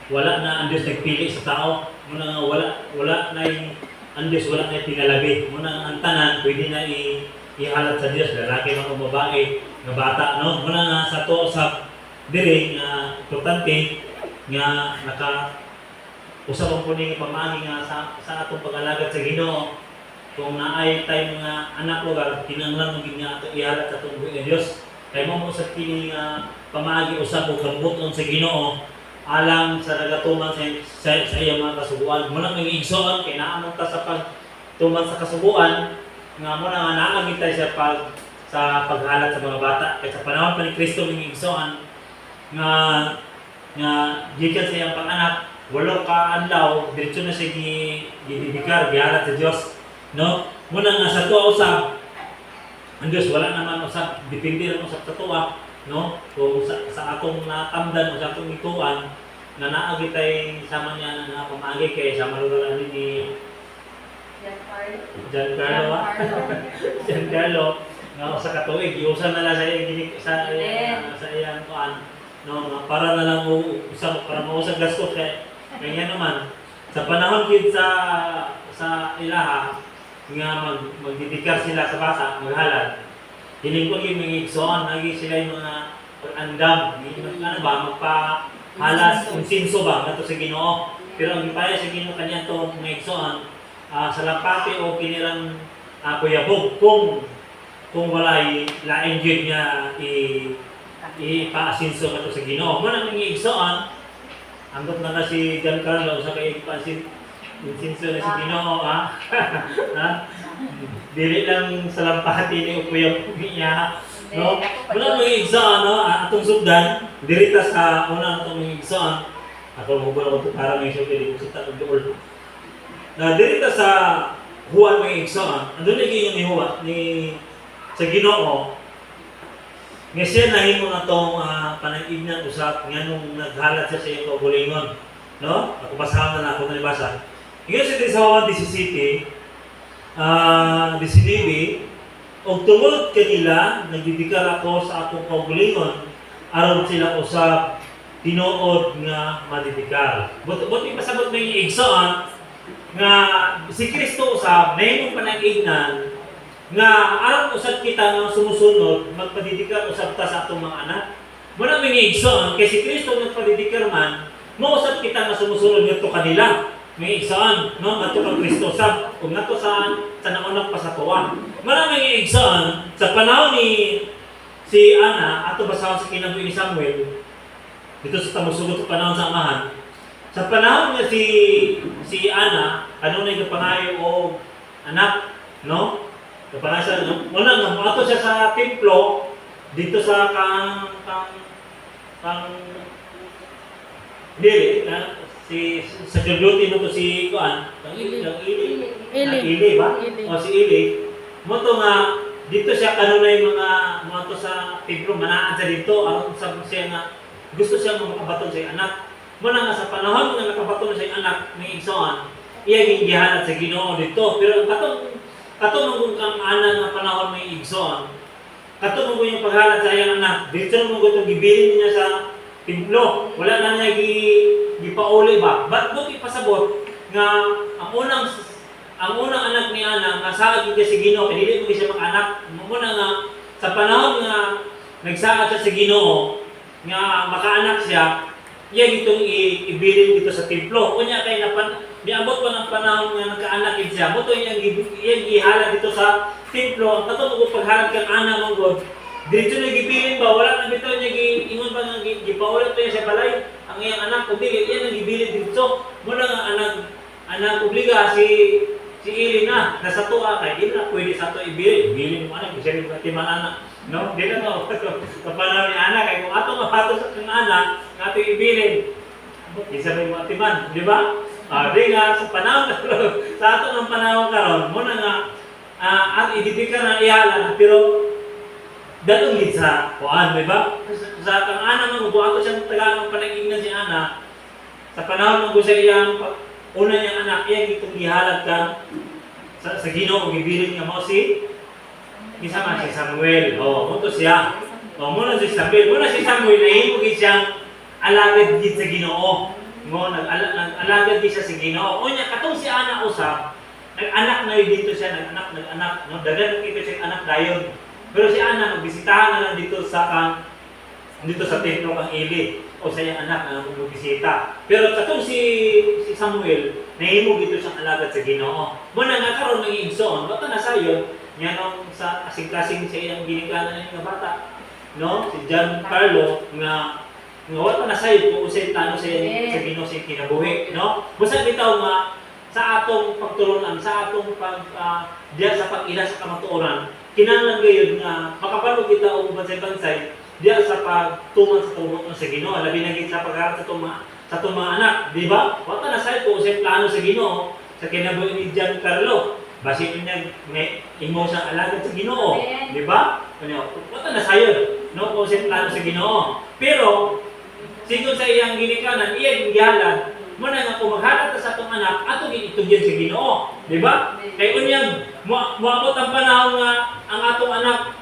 wala na ang Diyos nagpili sa tao. Muna nga wala na yung ang Diyos wala na pinalabi. Muna ang tanan pwede na ihalat sa Diyos, lalaki man o babae, nga bata, no? Muna nga sa to sa diri nga importante nga usab ang puning pamaagi nga sa atong pag-alagad sa Ginoo. Kung naay tay mga anak lugar, kinahanglan mo nga ato ihalat sa atong Dios. Kay mo sa kini nga pamaagi usab og kambuton sa Ginoo alang sa nagatuman sa iyang mga kasubuan. Muna nga igsoon kay naa ta sa pagtuman sa kasubuan nga muna nga naagit tayo sa paghalat sa mga bata. Kay sa panahon pa ni Kristo ning igsoon nga gikan sa iyang pang-anak, 8 ka adlaw diretso na siya gididikar gihalat sa Dios, no? Muna nga sa tuwa usab ang Dios wala naman usab depende lang usab sa tuwa, no? Kung sa atong natamdan o sa atong ituan na naagi tay sama niya na pamagi kay sa malugaran ni Giancarlo nga sa katuig iusan na lang sa iyang kuan, no? Para na lang usab para mausag gastos kay kanya naman sa panahon gid sa ilaha nga magdidikar sila sa bata maghalad hiling ko yung mga igsoon lagi sila yung mga pag-andam ano ba magpahalas insinso ba nato sa Ginoo pero ang gipaya sa Ginoo kanya to mga igsoon sa lapati o kinilang kuyabog kung walay lain gyud niya ipaasinso nato sa Ginoo mo nang mga igsoon ambot na si Giancarlo sa kay insinso na si Ginoo ha dili lang sa lampati ni Kuya niya no wala mo igsoon no atong sugdan dirita sa una atong igsoon ako mo ba ko para may sugdi ko sa tagol na dirita sa Juan may igsoon ando ni yung ihuwa ni sa Ginoo nga siya nahimo na itong panag-ignan usap nga nung naghalat siya sa iyong kaugalingon. No? Ako basahan na ako nalibasa. Ngayon sa Juan 17, 19, og tungod kanila, nagdidikar ako sa akong kaugalingon, aron sila usap, tinuod nga madidikar. Buti pasabot na yung igsoon, nga si Kristo usap, nahimong panag-ignan, nga aron usab kita nga sumusunod magpadidikar usab ta sa atong mga anak. Muna may igsoon kay si Kristo nagpadidikar man, mo usab kita nga sumusunod ngadto kanila. May igsoon, no? Ngadto kang Kristo usab ug ngadto sa naunang pasatuan. Muna may igsoon sa panahon ni si Ana ato basahon sa kinabuhi ni Samuel. Dito sa tamusugot sa panahon sa amahan. Sa panahon nga si Ana, ano na yung pangayo o anak, no? Kapanasa, una nga, ato siya sa templo, dito sa dili, si sacerdote mo to si Kuan, Ili ba? O si Ili. Mo to nga, dito siya kanunay mga to sa templo, manaan siya dito, aron sa siya nga, gusto siya makabaton sa iyang anak. Muna nga sa panahon nga nakabaton sa iyang anak, may igsoon, iya gihanat sa Ginoo dito. Pero katong kang anak nga panahon may igsoon, katong yung paghalat sa iyang anak, dito mo itong gibilin niya sa templo. Wala na niya gipauli ba? Ba't buti pasabot nga ang unang anak ni Ana nga saad niya si Ginoo, kaya hindi mo siya mag-anak. Muna nga sa panahon nga nagsaad siya sa Ginoo nga makaanak siya, iya gitong ibilin dito sa templo. Kunya kay niabot pa ng panahon nga nagkaanak siya. Buto iyang gihala dito sa templo. Ang katong kung paghalag kang anak mong God, dito na gibilin ba? Wala na bito niya ingon pa nga gipaulit niya sa balay. Ang iyang anak, kung dili, iyan ang gibilin dito. Muna nga anak obliga si Ili na, nasa tuwa kay, di na pwede sa to ibilin. Ibilin mo anak, kasi rin timan anak. No? Di na no. Kapanahon ni anak, kaya kung ato mapatos sa kang anak, nga ito ibilin. Isa may mga timan, di ba? Di nga, sa panahon sa ato ng panahon karon, muna nga, at ididikar na ihala, pero dalong gid sa kuan, di ba? Sa kang ana man buhato siyang tagang panag-ignan si Ana. Sa panahon ng gusto iyang una niyang anak, iya gitong gihalad ka sa Ginoo ug gibilin niya mo si Samuel. Mo to siya. Muna si Samuel, na himo gid siyang alagad gid sa Ginoo. Mo nag-alagad di siya sa Ginoo. Unya katong si Ana usab, nag-anak na yun dito siya, nag-anak, no, dagan kita siya anak dayon. Pero si Ana nagbisitahan na lang dito sa templo kang Eli o sa iyang anak na magbisita. Pero katong si Samuel, nahimo dito siyang alagad sa Ginoo. Muna nga karon ng igsoon, bata na sayon, nga nung sa kasing-kasing sa iyang ginikanan nga bata, no? Si John Carlo nga wala na sayo kung usay tano sa Ginoo sa kinabuhi, no? Basta bitaw nga sa atong pagtulunan, sa atong diya sa pag-ila sa kamatuoran, kinahanglan gayud nga makapano kita og bansay-bansay diya sa pagtuman sa tulong sa Ginoo, labi na gid sa pag-aral sa itong mga anak, di ba? Wala na sayo kung usay plano sa Ginoo sa kinabuhi ni John Carlo. Basin niya may imo siyang alagad sa Ginoo, di ba? Wala na sayo, no? Kung usay plano sa Ginoo. Pero sigon sa iyang ginikanan, iyang gihalad, muna nga kung maghalad sa atong anak, atong itugyan sa Ginoo, di ba? Kay unyang moabot ang panahon nga ang atong anak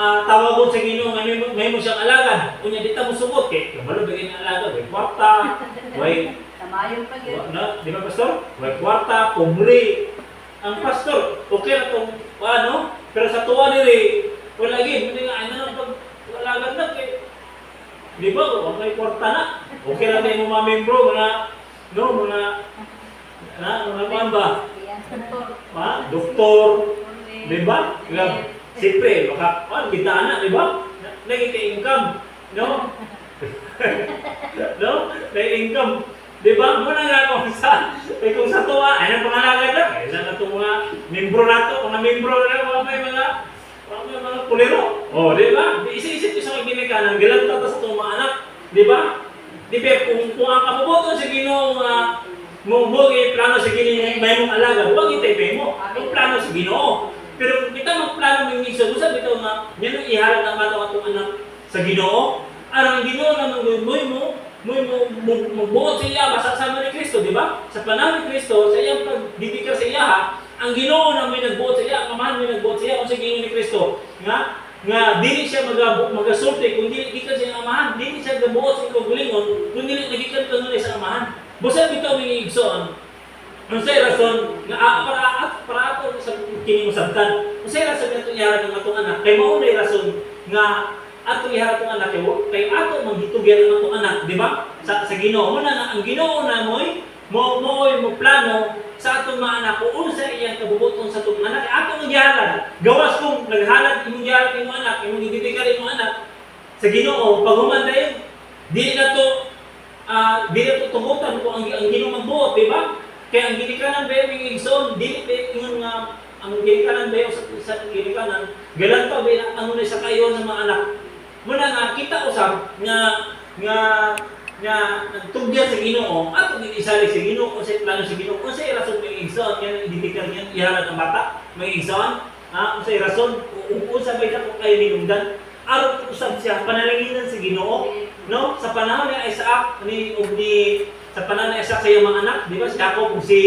tawagon sa Ginoo nga may mo siyang alagad. Unya di ta mo sugot kay kabalo bigay ang alagad, way kwarta, way tamayon pa gyud. No, di ba pastor? Way kwarta, kumri. Ang pastor, okay ra tong ano, pero sa tuwa diri wala gid, hindi nga ano pag alagad na kay di ba, kung may kwarta na, okay lang na yung mga membro, mga ba? Doktor, di ba? Siyempre, baka, kita na, di ba? Nag-income, no? No? Nag-income, di ba? Muna nga kung sa tuwa, ay nang pangalagad lang, ay lang itong mga membro na ito, mga membro na may mga pulero. Oh, di ba? Isip-isip sa mga ginikanan, gilang tata sa itong mga anak. Di ba? Di ba, kung ang kapaboto sa Ginoo mo plano sa Ginoo may mong alaga, huwag itay mo. Ang plano sa Ginoo. Pero kung kita magplano ng isa, gusto bitaw nga, yan ang iharap ng atong anak sa Ginoo. Ang Ginoo naman mo magbuot sa iya, masasama ni Kristo, di ba? Sa panahon ni Kristo, sa iyang pagdidikar sa iya, ang Ginoo na may nagbuot sa iya, ang Amahan may nagbuot sa iya, kung sa Ginoo ni Kristo, nga dili siya magasulti, kung dili gikan siya ang Amahan, dili siya gabuot sa ikagulingon, kung dili nagikan kanunay sa Amahan. Busa bitaw may igsoon, ang say rason, nga para ato sa kini musabtan, ang say rason nga itong iharap ng atong anak, kay maunay rason nga atong iharap ng anak, kay ato manghitugyan ang atong anak, di ba? Sa Ginoo, muna nga, ang Ginoo na mo plano sa atong mga anak kung sa iyang kabubuton sa atong anak, atong maghihalad. Gawas kung naghalad imong gihalad imong anak, imong gididikar imong anak sa Ginoo, pag humanda yun, di na to tugutan kung ang Ginoo magbuot, di ba? Kaya ang ginikanan ba yung igsoon, di ingon nga ang ginikanan ba yung sa ginikanan, galantaw ba yung ano na sa kayon sa mga anak. Muna nga, kita usab nga nagtugyan sa Ginoo, at kung isali sa Ginoo, kung sa plano sa Ginoo, kung sa rason may igsoon, yan idikar niyan, iharap ang bata, may igsoon, kung sa rason, kung sa bay na kung kayo ninungdan, araw usab siya, panalanginan sa Ginoo, no? Sa panahon ni Isaac, sa panahon ni Isaac sa iyang mga anak, di ba? Si Jacob, si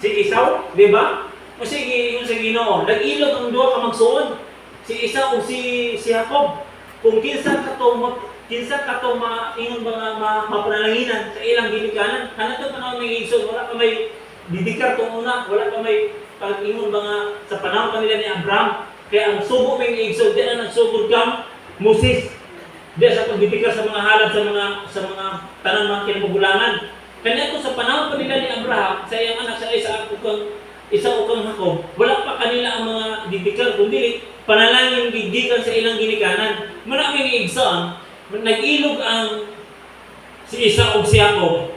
Esau, di ba? O sige, yung sa Ginoo, nag-ilog ang duha ka magsuon. Si Esau o si Jacob, kung kinsa kato ingon ba nga mapanalanginan sa ilang ginikanan, kanang panahon ng igsoon, wala ka may didikar tong una, wala ka may pag-ingon ba nga sa panahon kanila ni Abraham, kaya ang subo may igsoon, di na nagsugod kang Moses, di sa pagdidikar sa mga halad sa mga tanang mga kinabugulangan. Kanya ko sa panahon kanila ni Abraham, sa iyang anak sa Isaac ukang Jacob, wala pa kanila ang mga didikar, kundi panalangin gigikan sa ilang ginikanan. Maraming igsoon, nag-ilog ang si Esau o si Jacob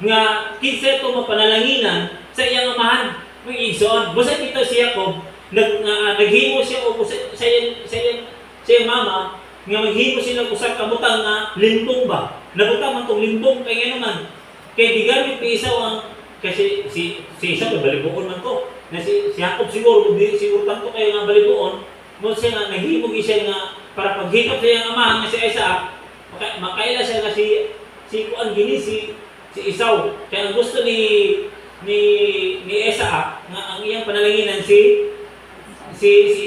nga kinsa ito mapanalanginan sa iyang amahan. May igsoon. Busa dito si Jacob, naghimo siya o sa iyang mama, nga maghimo sila usap kabutang na limbong ba? Nabutang man itong limbong kaya naman. Kaya di gamit ni Esau ang, kasi si Esau may balibuon man ko. Na si Jacob siguro, siguro tanto kayo nga balibuon, mo siya nga, naghimog siya nga, para paghikap sa iyang amahan nga si Isaac, makaila siya nga si Esau. Kaya ang gusto ni Isaac, nga ang iyang panalanginan si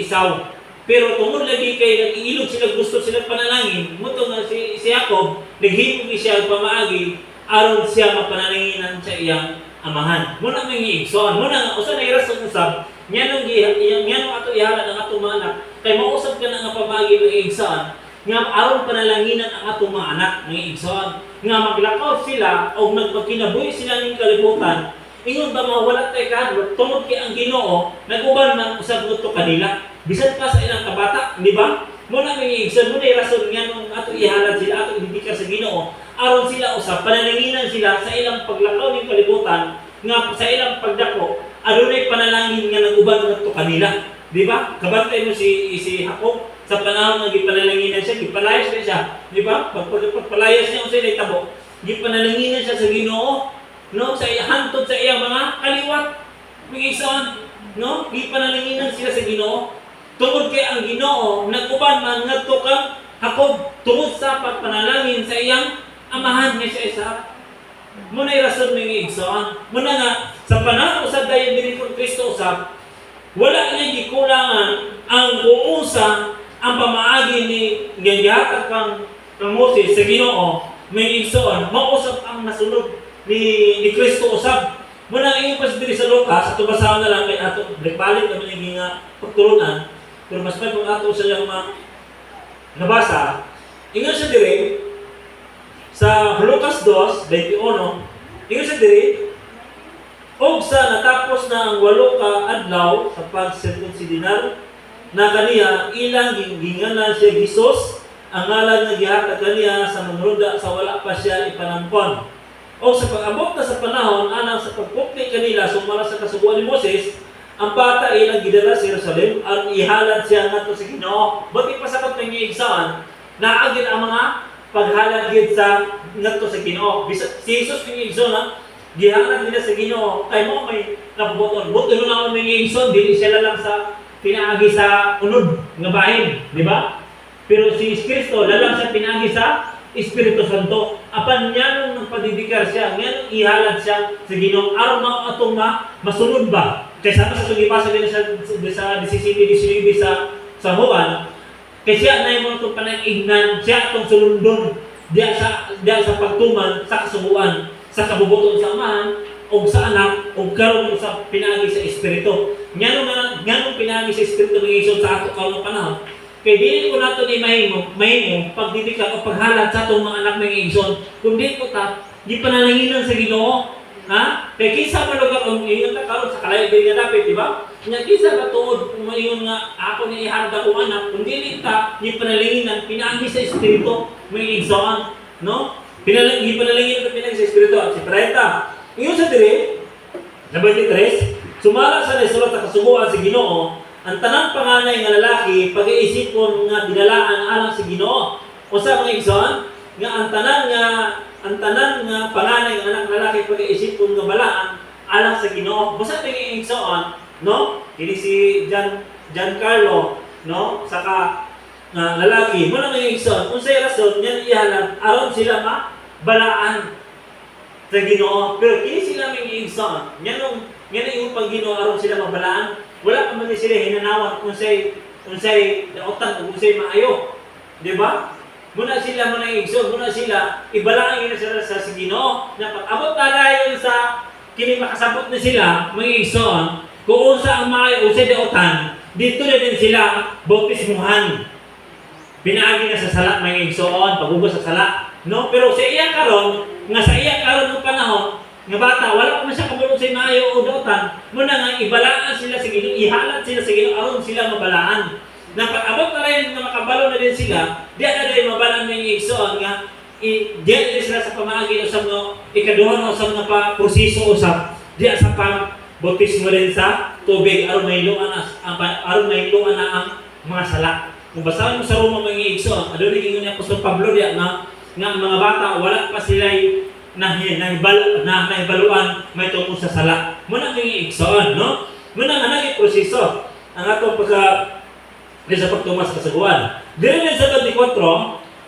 Esau. Pero tungod lagi kay nag-iilog sila, gusto sila panalangin, muto nga si Jacob, naghimog siya pamaagi aron siya mapanalangin sa iyang amahan. Muna may giigsoon, muna nga usa na irason usab, nganong ato ihalad ang atong mga anak, kay mausab ka na nga pamaagi ng igsoon, nga aron panalanginan ang atong mga anak ng igsoon, nga maglakaw sila o nagpagkinabuhi sila ning kalibutan. Ingon ba mawala tayo kahadlok, tungod kay ang Ginoo, nag-uban man usab ngadto kanila. Bisan pa sa ilang kabata, di ba? Muna may igsoon, muna rason nga nung ato ihalad sila, ato ibigay sa Ginoo, aron sila usab panalanginan sila sa ilang paglakaw ning kalibutan, nga sa ilang pagdako, adunay panalangin nga nag-uban ngadto kanila. Di ba? Kabantay mo si Jacob sa panahon nga gipanalanginan siya, gipalayas na siya, di ba? Pagpalayas niya unsay nahitabo, gipanalanginan siya sa Ginoo, no, sa hantod sa iyang mga kaliwat, mga igsoon, no, gipanalanginan sila sa Ginoo. Tungod kay ang Ginoo nag-uban man ngadto kang Jacob tungod sa pagpanalangin sa iyang amahan nga siya Isaac. Muna rason mga igsoon, muna nga sa panahon usab dayon diri kung Kristo usab, wala niya gikulangan ang buusa ang pamaagi ni gihatag kang Moses sa Ginoo, may igsoon, mausap ang nasunod ni Kristo usab. Muna ang iyong diri sa Lucas, ato basahan na lang kay ato balik naman yung nga pagturunan, pero mas may kung ato sa yung nabasa, ingon siya diri sa Lucas 2:21, ingon siya diri, og sa natapos na ang 8 ka adlaw sa pag-sirkunsidinar na kaniya, ilang ginganan siya Jesus, ang ngalan nga gihatag kaniya sa manruda sa wala pa siya ipanampon. O sa pag-abot na sa panahon, anang sa pagpukli kanila sumala sa kasubuan ni Moses, ang bata ilang gidala sa Jerusalem, at ihalad siya ngadto sa Ginoo. Bati pasakot ng iigsaan, naagid ang mga paghalad gid sa ngadto sa Ginoo. Si Jesus ng iigsoon, gihalad nila sa Ginoo, kay mo may nabubuton. Buto na ng iigsoon, dili sila lang sa pinaagi sa unod nga bahin, di ba? Pero si Kristo lalang sa pinaagi sa Espiritu Santo. Apan niya nung nagpadidikar siya, niya nung ihalad siya sa Ginoo, aron atong masunod ba? Kaysa sa sugipasa din sa 17-19 sa Juan, kay siya na yung itong panag-ignan, siya itong sulundon, diya sa pagtuman, sa kasubuan, sa kabubuton sa amahan, o sa anak, o karon sa pinagi sa Espiritu. Nga nung pinagi sa Espiritu ng Isun sa ato karon panahon, kay dili ko nato ni mahimo pagdidikar o paghalad sa atong mga anak ng Isun, kundi ko di panalanginan sa Ginoo. Ha? Kaya kisa malugar ang iyon ta karon sa kalayo dili nga dapat, di ba? Nya kisa ba tuod mayon nga ako ni iharad ako anak, kung dili ta ni panalanginan pinaagi sa Espiritu, may igsoon, no? Pinalanginan sa Espiritu at si 30. Iyon sa dire, sa 23, sumala sa nasulat sa kasubuan sa Ginoo, ang tanang panganay nga lalaki pag-iisipon nga dinalaan alang sa Ginoo. Usa mga igsoon nga ang tanan nga panganay nga anak lalaki pag-iisipon nga balaan alang sa Ginoo. Basta tingin igsoon, no? Kini si Giancarlo, no? Saka lalaki mo na may igsoon. Unsay rason yan ihalang aron sila balaan sa Ginoo. Pero kini sila may igsoon. Yan yung pag-Ginoo aron sila mabalaan. Wala pa man sila hinanawan unsay daotan o unsay maayo. Di ba? Muna sila igsoon, muna sila ibalaan nila sila sa Ginoo. Na pag-abot talayon sa kini makasabot na sila, mga igsoon, kung unsa ang maayo unsay daotan, dito na din sila bautismuhan. Pinaagi na sa sala mga igsoon, pagubos sa sala. No, pero sa iya karon ng panahon, nga bata, wala pa man siya kabulong sa maayo o daotan, muna nga ibalaan sila sa Ginoo, ihalat sila sa Ginoo aron sila mabalaan. Na pag-abot na rin na makabalo na din sila, diyan na rin mabalaan ng igsoon nga, diyan na rin sila sa pamaagi usab no, ikaduhan usab na pa proseso usab, diyan sa pag-bautismo rin sa tubig aron mahiluan na ang mga sala. Kung basahin mo sa Roma mga igsoon, adun rin ingon ni Apostol Pablo diyan nga ang mga bata wala pa sila nahibaluan may tungkol sa sala. Muna mga igsoon, no? Muna nga naging proseso ang atong sa pagtumas sa kasaguan. Dili sa 24,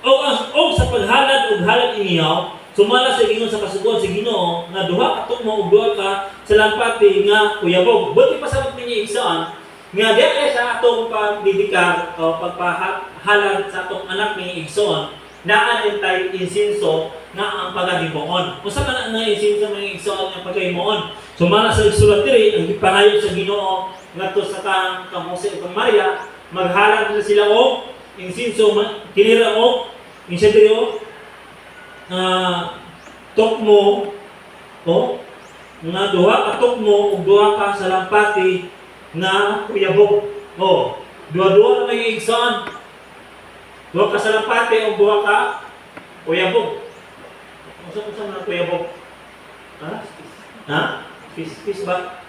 o sa paghalad ug halad iniyaw, sumala sa Ginoo sa kasuguan sa Ginoo nga duha ka tumo ug duha ka sa lampati nga kuyabog. Buti pasabot ninyo igsoon Nga diya sa atong pagdidikar o pagpahalad sa atong anak ni igsoon, naan tay insinso nga ang paghimuon. Usa man nga insinso mga igsoon nga paghimuon. Sumala sa sulat diri ang gipangayo sa Ginoo ngadto sa kang Jose ug Maria, maghalad na sila og insinso kinira og insa diri og tukmo o nga duha ka tukmo ug duha ka salampati na kuyabog. O, duha-duha na may igsoon. Duha ka salampati o duha ka kuyabog. Usa na kuyabog? Ha? Ha? Fish ba?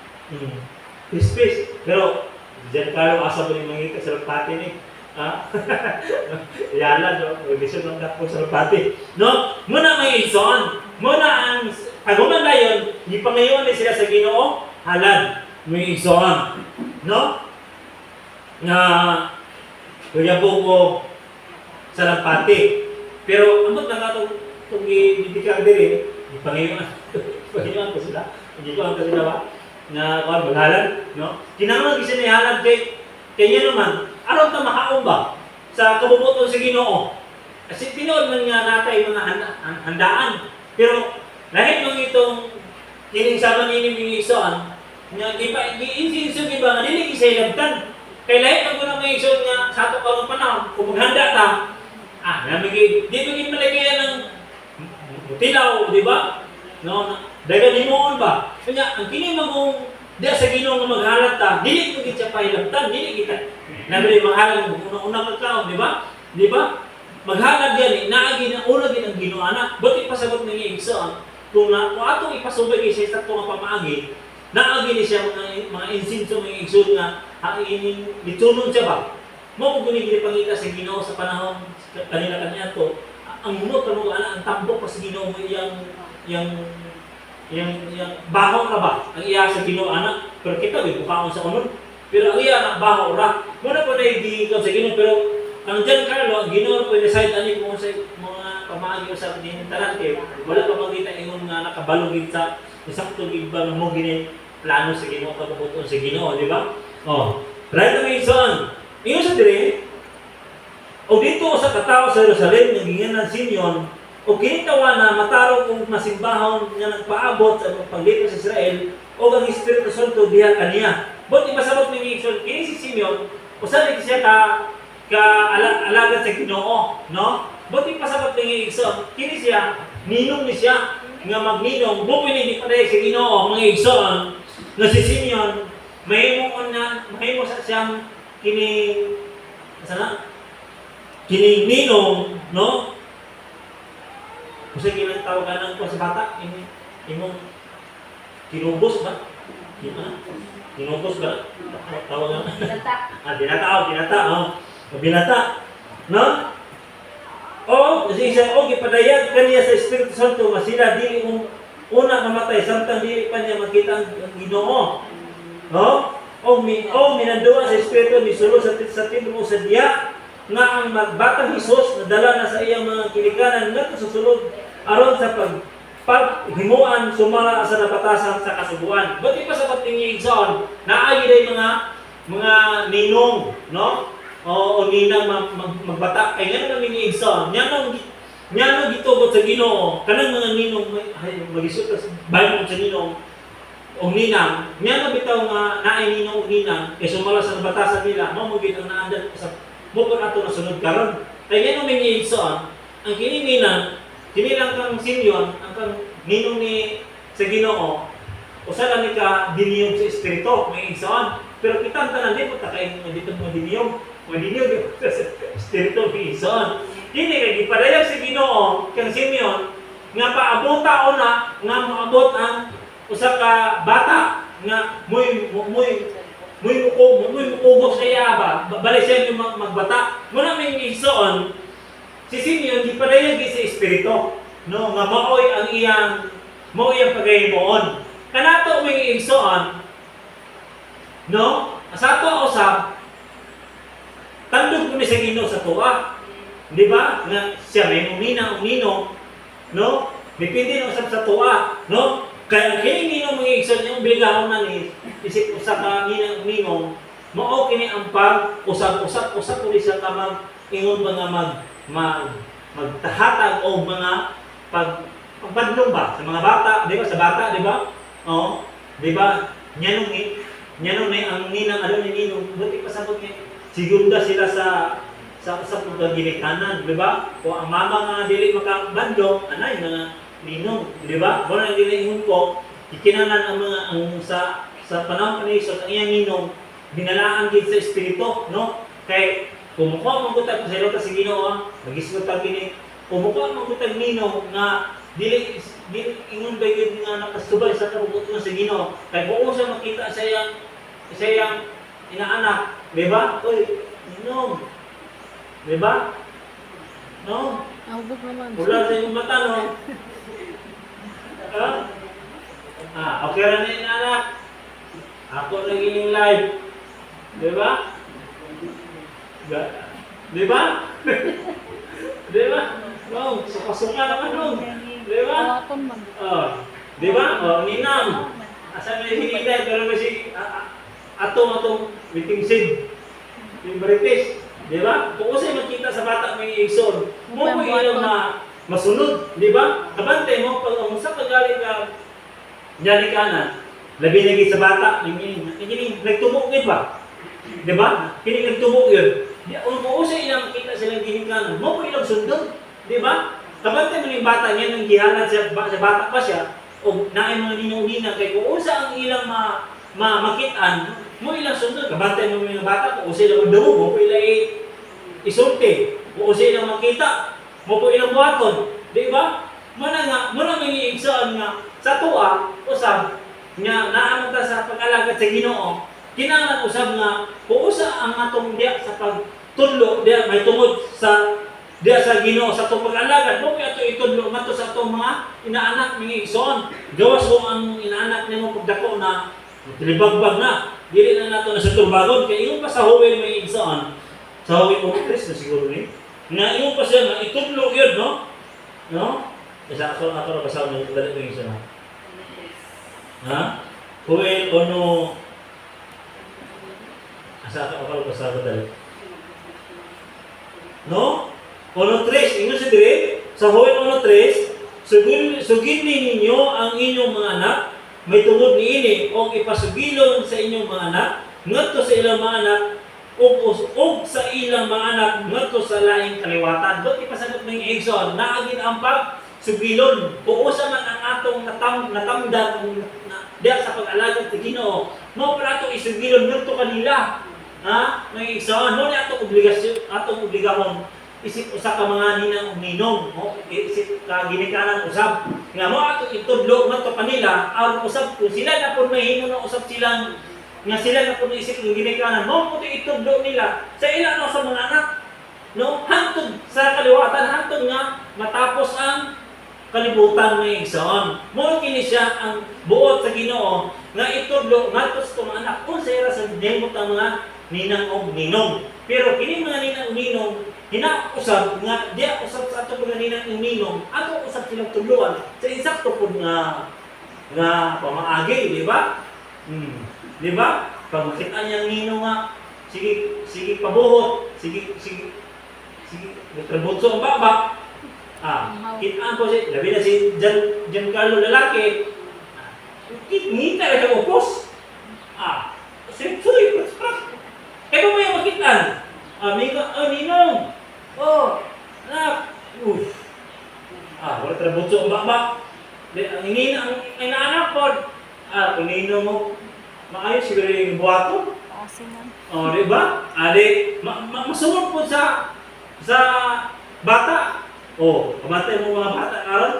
Fish. Pero, dyan kayo asa mo yung mga salampati ni. Ha? Yala, no? Revision ng dapo salampati. No? Muna may igsoon. Muna ang aguman na yun, ipangayon na sila sa Ginoo, halad. May igsoon. No? Na kuyabog o salampati. Pero amot na nga itong ibigay diri, ipangayon ko sila. Hindi ko ang kasi ba? Na maghalan. No? Kinangan kasi na halad kay niya naman, araw na makaon ba sa kabubuton sa Ginoo? Kasi tinood man nga natay mga handaan. Pero lahit mang itong kiningsaman nining mga igsoon, nga gi-insinso giba nga dili kisay labtan. Kay lahit ang kunang mga igsoon nga sa ato karong panahon, kung maghanda ta, di maging malagayan ng tilaw, di ba? No, dagan himuon ba? Kanya ang kini magong di sa Ginoo nga maghalat ta, dili ko gid siya pahilabtan, dili kita. Nabi maghalat mo una magkaon, di ba? Di ba? Maghalad yan, naagi na una din ang Ginoo anak. Buti pasagot ng igsoon, kung atong ipasubay sa isa itong pamaagi, naagi ni siya mga insinso, mga igsoon nga, itunon siya ba? Mo kung pangita sa Ginoo sa panahon kanila kanya to, ang munot ano ang tambok pa sa Ginoo mo yung bahaw na ba? Ang iya sa Ginoo anak, pero kita bukaon sa unod. Pero ang iya na bahaw ra. Muna pa na i-ikaw sa Ginoo, pero ang John Carlo, Ginoo po decide ani kung sa mga pamaagi sa dinintaran kay wala pa makita ingon nga nakabalog sa sakto iba mo gini plano sa Ginoo kabubuton sa Ginoo, di ba? Oh, right away son. Ingon sa dire o dito sa katawo sa Jerusalem nga ginganan Simeon o kinitawa na mataro kung masimbahon nga nagpaabot sa paglito sa Israel o ang Espiritu Santo diha kaniya. But ibasabot ni Igsoon kini si Simeon usa ni siya alagad sa Ginoo, no? Buti pasabot ng igsoon, kini siya, ninong ni siya, nga magninong, bupi ni pa sa Ginoo, mga igsoon, nga si Simeon, mahimo sa siyang kini ninong, no? Kasi kinatawagan ko sa bata, imong kinubos ba? Kinubos ba? Tawagan? Dinata. Binata, no? O, kasi isa, gipadayag kaniya sa Espiritu Santo, masila dili una namatay, samtang dili pa niya makita ang Ginoo. No? O minanduan sa Espiritu, misulo sa tindro sa diya, nga ang batang Hesus, nadala na sa iyang mga kilikanan, nga susulod, aron sa paghimuan, sumara sa napatasan sa kasubuan. Buti pa sa patingin igsoon, naagi day mga ninong, no? O ninang magbata kay nga naman ni igsoon nya gitugot sa Ginoo kanang mga ninong magisut sa Bible sa ninong o ninang nya bitaw nga naay ninong o ninang kay sumala sa batasan nila mao mo gid ang naandan sa mukon ato na sunod karon kay nga naman ni igsoon ang kini ninang kini lang kang Simeon ang kang ninong ni sa Ginoo usa lang ni ka diniyog sa espiritu may igsoon pero kita tanan di mo takain dito mo diniyog Madinyo sa Espiritu ni Igsoon. Dili kay gipadayag sa Ginoo kang Simeon nga paabota una nga moabot ang usa ka bata nga muy mukugos sa iya ba bali siya yung magbata. Muna may Igsoon si Simeon gipadayag sa Espiritu no nga maoy ang iyang paghimuon. Kanato may Igsoon no sa ato usab tandog ko ni sa Ginoo sa tuwa. Di ba? Nga siya may umina, no? Depende na usap sa tuwa, no? Kaya kini ninong mga igsoon yung bigahon na ni isip usa ka ninong Mao kini ang pag-usap-usap ko siya ka ingon mga magtahatag o mga pagpadlong ba sa mga bata, di ba? Sa bata, di ba? Oo, di ba? Nyanong ni ang ninang ano ni ninong, buti pasabot niya. Sigunda sila sa pagginikanan, di ba? O ang mama nga dili makabandong, anay mga ninong, di ba? Mo na dili ingon ko, ikinanan ang mga sa panahon ni Jesus ang iyang ninong binalaan gid sa espiritu, no? Kay kumukuha man gud tag sa si Ginoo, magisgot tag kini. Kumukuha man gud tag ninong nga dili ingon ba gid nga nakasubay sa kabubuton sa Ginoo. Kay buo siya makita sa iyang inaanak, di ba? Oy, ninong. Di ba? No? Ahubog naman. Wala sa iyong mata, no? Okay na yung anak. Ako naging live. Di ba? Di ba? Di ba? No, suka-suka naman, no? Di ba? Tawakon man. Di ba? Ninang. Asa na yung hinihintay, pero kasi atong meeting seed. Yung marites. Di ba? Kung usay makita sa bata may igsoon, mo ko ilang masunod. Di ba? Kabante mo, pag sa pagaling ka, nyali ka na, labi lagi sa bata, nagtubok yun ba? Di ba? Kini nagtubok yun. Kung usay ilang makita silang ginikanan, mo ko ilang sundod. Di ba? Kabante mo yung bata niya, nang gihalan sa bata pa siya, o naay mga ninong-ninang, kay kung usa ang ilang makitaan, mo ilang sundod. Kabante mo yung bata, kung usay ilang magdamo, mo ko ilang isulti. Kung usay ilang makita, mo ko ilang buhaton. Di ba? Muna may iigsaan nga, sa tuwa, usab, nga naamon ta sa pag-alagad sa Ginoo, kinahanglan usab nga kung usa ang atong diya sa pagtudlo, diya may tungod sa diya sa Ginoo sa atong pag-alagad, mo kay ato itudlo mato sa atong mga inaanak mga igsoon. Gawas mo ang inaanak nimo pagdako na tilibagbag na. Dili na nato na sa turbagon kay ingon pa sa Joel may igsoon. Sa Joel 1:3 na siguro ni. Nga ingon pa siya nga itudlo gyud, no? No? Isa ato na basaw ng dali ng isa na. Ha? Joel ono asa ako basaw dali. No? 1:3, ingon sa dire sa Joel 1:3, sugid ninyo ang inyong mga anak, may tungod niini o ipasugilon sa inyong mga anak, ngadto sa ilang mga anak, og sa ilang mga anak ngadto sa laing kaliwatan. Dot ipasagot ng Exxon, naagin ang pagsugilon. Kung usa man ang atong natamdan diya sa pag-alagad sa Ginoo, mao para ato isugilon ngadto kanila. Ha? Ng Exxon, mo ni atong obligasyon, atong obligahon isip usa ka mga ninang ug ninong, isip ka ginikanan usab nga mo ato itudlo ngadto kanila aron usab kung sila na pud mahimo na usab silang nga sila na pud isip ng ginikanan mo pud itudlo nila sa ila no sa mga anak, no, hangtod sa kaliwatan, hangtod nga matapos ang kalibutan ng igsoon. Mo kini siya ang buot sa Ginoo nga itudlo ngadto sa mga anak kung sa ira sa demot ang mga ninang ug ninong. Pero kini mga ninang ug ninong hinausab nga diya usab sa ato mga ninang ug ninong, ato usab silang tuluan sa insakto pud nga pamaagi, di ba? Di ba? Pag makita niyang ninong nga sige pabuhot, sige tributso ang baba. Kitaan ko siya, labi na si Giancarlo lalaki. Ngita ka sa upos. Suy, kaya mo yung makitaan. Ninong. Anak. Wala trabutso ang baba. Ang inaanak po. Kung ninong mo, maayos siguro yung buhato. Di ba? Masunod po sa bata. Kamatay mo mga bata karon.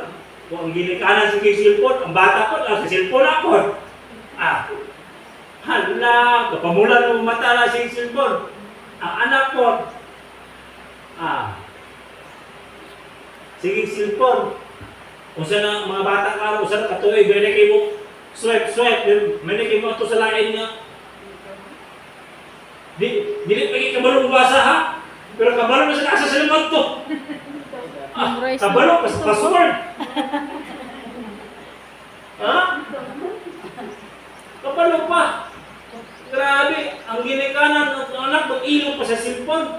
Kung ang ginikanan sa cellphone, ang bata po, sa cellphone ako. Hala, kapamulan mo mata na sa cellphone. Ang anak po, sige cellphone. Kung saan ang mga bata karon, kung saan katuloy, may na kayo swipe, may na kayo ito sa lain nga. Dili pa kayo kabalong basa ha? Pero kabalong na sa nasa salimot to. Kabalong, password. Kabalong pa. Grabe. ang ginikanan ng anak, mag-ilong pa sa cellphone.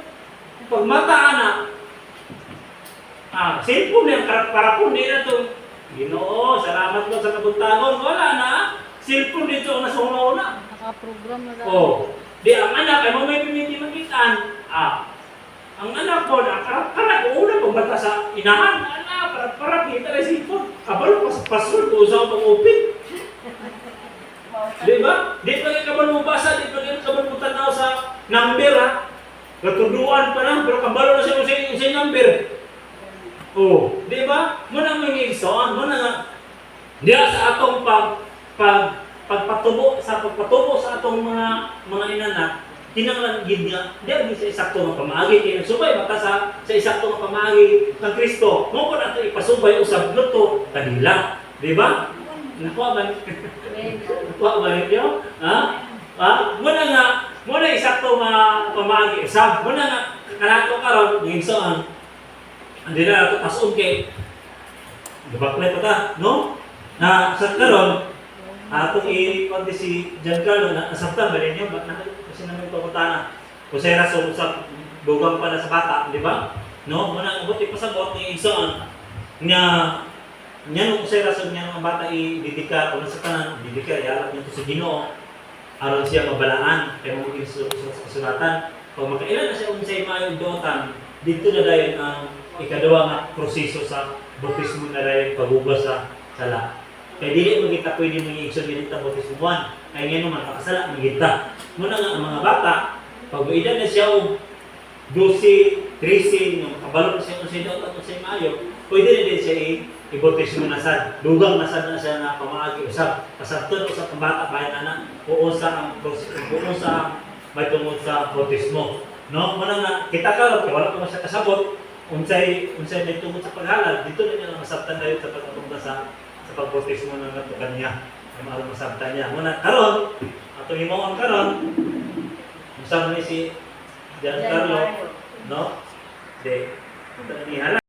Pag mata anak, cellphone na, karapon din na ito. Ginoo, salamat ko sa kabuntagon. Wala na, cellphone dito na sa una-una. Naka-program na daw. Oh, di ang anak, ay mo may piniti magitan. Ang anak ko, karap una pag mata sa inahan. Anak, karap kita na cellphone. Kabalo, password ko sa pag-open. Di ba? Di pa rin kabalo mo basa, di pa rin kabalo mo tanaw sa number ha. Katuduan pa lang, pero kabalo na siya sa number. Oh, di ba? Muna mga igsoon, muna nga. Diya sa atong pagpatubo sa atong mga inanak, kinanglan gid nga, diya di sa eksakto nga pamaagi kay nagsubay mata sa eksakto nga pamaagi ng Kristo. Mo ko nato ipasubay usab luto kanila, di ba? Nakuha ba? Nakuha ba niyo? Muna eksakto nga pamaagi usab. Muna nga kanato karon ng igsoon. Andi na ito pasun kay gabaklet pa ta, no? Na sa karon atong i-konti si Giancarlo na nasabtan ba ninyo? Kasi namin pagpunta na kusera sa usap bugang pa na sa bata, di ba? No? Muna abot ipasabot ni Igsoon nga nung kusera sa niya ng bata i-didikar o nasa tanan, didikar, iarap niya ito sa Ginoo aron siya mabalaan kaya mo sulatan. Pag makailan na siya unsay maayong dotan, dito na dayon ang ikaduwa nga proseso sa bautismo na dayon pagubas sa sala. Kaya dili mo kita pwede mong i-igsoon ganito bautismuan. Kaya nga naman makasala mo kita. Muna nga ang mga bata, pag maedad na siya o 12, 13, yung kabalo na siya kung siya dotan o siya maayo, pwede na din siya i-bautismo na sad. Dugang na sad na siya na pamaagi usab. Kasabton usab ang bata bayan anak, uusa ang may tungod sa bautismo. No, muna nga kita ka wala pa siya kasabot. Unsay may tungod sa paghalad, dito na niya lang masabtan dayon sa pagtungod sa pagbautismo ng natukan niya. Ay maaari masabtan niya. Muna karon, atong himuon karon, usab ni si Giancarlo, no? De, ito ni